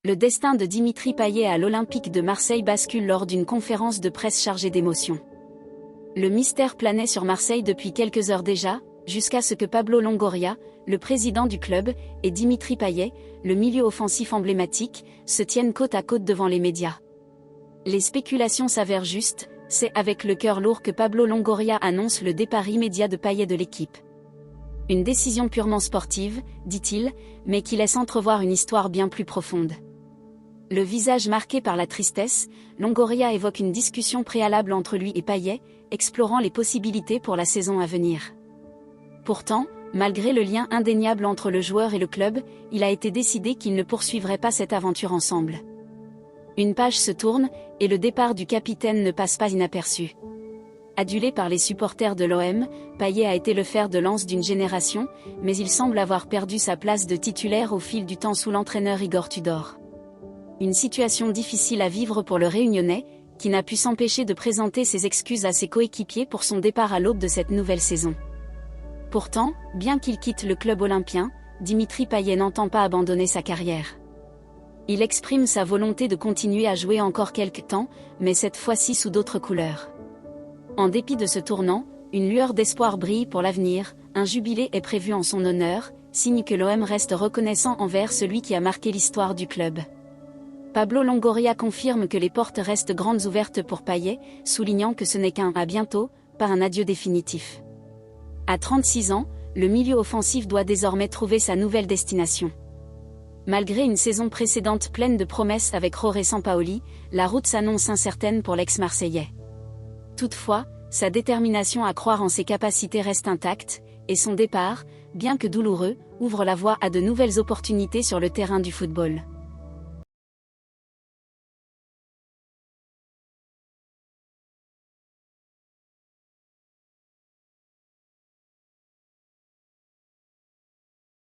Le destin de Dimitri Payet à l'Olympique de Marseille bascule lors d'une conférence de presse chargée d'émotions. Le mystère planait sur Marseille depuis quelques heures déjà, jusqu'à ce que Pablo Longoria, le président du club, et Dimitri Payet, le milieu offensif emblématique, se tiennent côte à côte devant les médias. Les spéculations s'avèrent justes, c'est avec le cœur lourd que Pablo Longoria annonce le départ immédiat de Payet de l'équipe. Une décision purement sportive, dit-il, mais qui laisse entrevoir une histoire bien plus profonde. Le visage marqué par la tristesse, Longoria évoque une discussion préalable entre lui et Payet, explorant les possibilités pour la saison à venir. Pourtant, malgré le lien indéniable entre le joueur et le club, il a été décidé qu'ils ne poursuivraient pas cette aventure ensemble. Une page se tourne, et le départ du capitaine ne passe pas inaperçu. Adulé par les supporters de l'OM, Payet a été le fer de lance d'une génération, mais il semble avoir perdu sa place de titulaire au fil du temps sous l'entraîneur Igor Tudor. Une situation difficile à vivre pour le Réunionnais, qui n'a pu s'empêcher de présenter ses excuses à ses coéquipiers pour son départ à l'aube de cette nouvelle saison. Pourtant, bien qu'il quitte le club olympien, Dimitri Payet n'entend pas abandonner sa carrière. Il exprime sa volonté de continuer à jouer encore quelques temps, mais cette fois-ci sous d'autres couleurs. En dépit de ce tournant, une lueur d'espoir brille pour l'avenir, un jubilé est prévu en son honneur, signe que l'OM reste reconnaissant envers celui qui a marqué l'histoire du club. Pablo Longoria confirme que les portes restent grandes ouvertes pour Payet, soulignant que ce n'est qu'un « à bientôt », pas un adieu définitif. À 36 ans, le milieu offensif doit désormais trouver sa nouvelle destination. Malgré une saison précédente pleine de promesses avec Jorge Sampaoli, la route s'annonce incertaine pour l'ex-Marseillais. Toutefois, sa détermination à croire en ses capacités reste intacte, et son départ, bien que douloureux, ouvre la voie à de nouvelles opportunités sur le terrain du football.